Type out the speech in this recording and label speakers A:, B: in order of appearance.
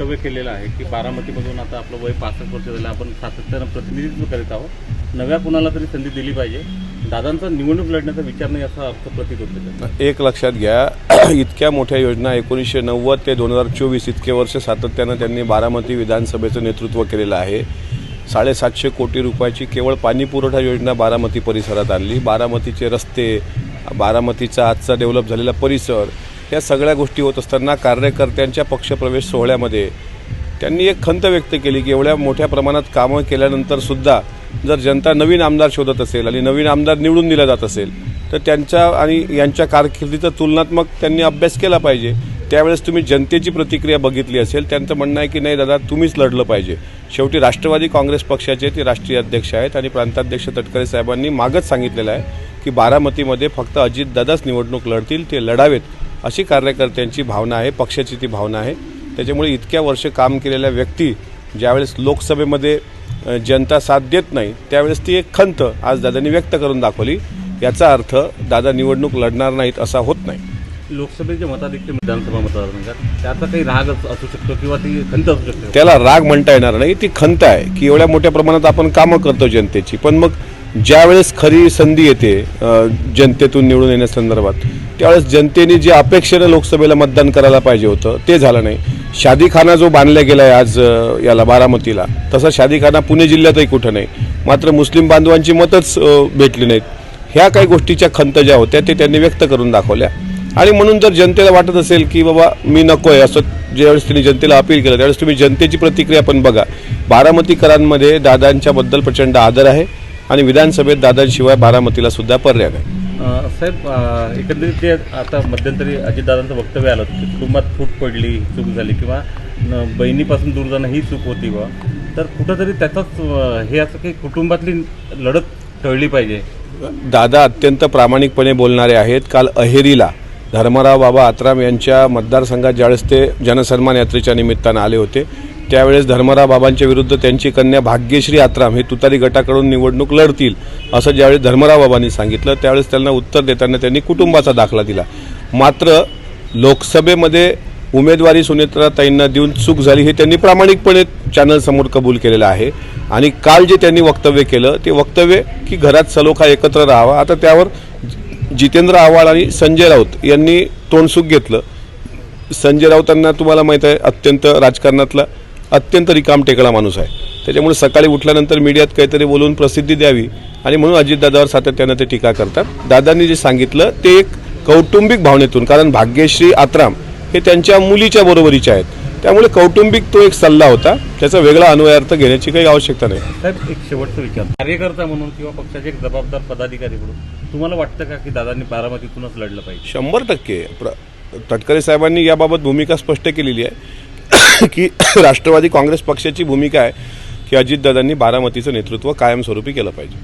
A: वक्तव्य केलेलं आहे की बारामतीमधून आता आपलं वय 65 वर्ष झालं, आपण सातत्यानं प्रतिनिधित्व करीत आहोत, नव्या कुणाला तरी संधी दिली पाहिजे, दादांचा निवडणूक लढण्याचा विचार नाही असा अर्थ प्रतीत होते.
B: एक लक्षात घ्या, इतक्या मोठ्या योजना 1990 ते 2024 इतके वर्ष सातत्यानं त्यांनी बारामती विधानसभेचं नेतृत्व केलेलं आहे. 750 कोटी रुपयाची केवळ पाणीपुरवठा योजना बारामती परिसरात आणली. बारामतीचे रस्ते, बारामतीचा आजचा डेव्हलप झालेला परिसर, या सगळ्या गोष्टी होत असताना कार्यकर्त्यांच्या पक्षप्रवेश सोहळ्यामध्ये त्यांनी एक खंत व्यक्त केली की एवढ्या मोठ्या प्रमाणात कामं केल्यानंतरसुद्धा जर जनता नवीन आमदार शोधत असेल आणि नवीन आमदार निवडून दिला जात असेल तर त्यांच्या आणि यांच्या कारकिर्दीचा तुलनात्मक त्यांनी अभ्यास केला पाहिजे. त्यावेळेस तुम्ही जनतेची प्रतिक्रिया बघितली असेल. त्यांचं म्हणणं आहे की नाही दादा, तुम्हीच लढलं पाहिजे. शेवटी राष्ट्रवादी काँग्रेस पक्षाचे ते राष्ट्रीय अध्यक्ष आहेत आणि प्रांताध्यक्ष तटकरे साहेबांनी मागच सांगितलेलं आहे की बारामतीमध्ये फक्त अजितदादाच निवडणूक लढतील, ते लढावेत अशी कार्यकर्त्यांची भावना आहे, पक्षाची ती भावना आहे. त्याच्यामुळे इतक्या वर्ष काम केलेल्या व्यक्ती ज्यावेळेस लोकसभेमध्ये जनता साथ देत नाही त्यावेळेस ती एक खंत आज दादांनी व्यक्त करून दाखवली. याचा अर्थ दादा निवडणूक लढणार नाहीत असा होत नाही.
A: लोकसभेचे मताधिक्य विधानसभा मतदारसंघात त्याचा काही राग असू शकतो किंवा ती खंत असू शकते.
B: त्याला राग म्हणता येणार नाही, ती खंत आहे की एवढ्या मोठ्या प्रमाणात आपण कामं करतो जनतेची, पण मग ज्यावेळेस खरी संधी येते जनतेतून निवडून येण्यासंदर्भात त्यावेळेस जनतेने जे अपेक्षेनं लोकसभेला मतदान करायला पाहिजे होतं ते झालं नाही. शादीखाना जो बांधला गेला आहे आज याला बारामतीला, तसा शादीखाना पुणे जिल्ह्यातही कुठं नाही. मात्र मुस्लिम बांधवांची मतच भेटली नाहीत. ह्या काही गोष्टीच्या खंत ज्या होत्या ते त्यांनी व्यक्त करून दाखवल्या. आणि म्हणून जर जनतेला वाटत असेल की बाबा मी नको आहे असं ज्यावेळेस त्यांनी जनतेला अपील केलं त्यावेळेस तुम्ही जनतेची प्रतिक्रिया पण बघा. बारामतीकरांमध्ये दादांच्याबद्दल प्रचंड आदर आहे आणि विधानसभेत दादांशिवाय बारामतीला सुद्धा पर्याय नाही.
A: साहेब, एकंदरीत ते आता मध्यंतरी अजितदादांचं वक्तव्य आलं की कुटुंबात फूट पडली, चूक झाली किंवा बहिणीपासून दूर जाणं ही चूक होती बा, तर कुठंतरी त्याचाच हे असं की कुटुंबातली लढत टळली पाहिजे.
B: दादा अत्यंत प्रामाणिकपणे बोलणारे आहेत. काल अहेरीला धर्मराव बाबा आत्राम यांच्या मतदारसंघात ज्यावेळेस ते जनसन्मान यात्रेच्या निमित्तानं आले होते त्यावेळेस धर्मराव बाबांच्या विरुद्ध त्यांची कन्या भाग्यश्री आत्राम हे तुतारी गटाकडून निवडणूक लढतील असं ज्यावेळेस धर्मराव बाबांनी सांगितलं त्यावेळेस त्यांना उत्तर देताना त्यांनी कुटुंबाचा दाखला दिला. मात्र लोकसभेमध्ये उमेदवारी सुनेत्राताईंना देऊन चूक झाली हे त्यांनी प्रामाणिकपणे चॅनलसमोर कबूल केलेलं आहे. आणि काल जे त्यांनी वक्तव्य केलं ते वक्तव्य की घरात सलोखा एकत्र राहावा, आता त्यावर जितेंद्र आव्हाड आणि संजय राऊत यांनी तोंडसुख घेतलं. संजय राऊतांना तुम्हाला माहीत आहे अत्यंत राजकारणातला अत्यंत रिकामटेकडा माणूस आहे. त्याच्यामुळे सकाळी उठल्यानंतर मीडियात काहीतरी बोलून प्रसिद्धी द्यावी आणि म्हणून अजितदादावर सातत्यानं ते टीका करतात. दादांनी जे सांगितलं ते एक कौटुंबिक भावनेतून, कारण भाग्यश्री आत्राम हे त्यांच्या मुलीच्या बरोबरीचे आहेत, त्यामुळे कौटुंबिक तो एक सल्ला होता, त्याचा वेगळा अन्वयार्थ घेण्याची काही आवश्यकता नाही.
A: साहेब, एक शेवटचा विचार, कार्यकर्ता म्हणून किंवा पक्षाचे एक जबाबदार पदाधिकारी म्हणून तुम्हाला वाटतं का की दादांनी बारामतीतूनच लढलं पाहिजे?
B: 100% तटकरे साहेबांनी याबाबत भूमिका स्पष्ट केलेली आहे की राष्ट्रवादी काँग्रेस पक्षाची भूमिका आहे की अजितदादांनी बारामतीचं नेतृत्व कायमस्वरूपी केलं पाहिजे.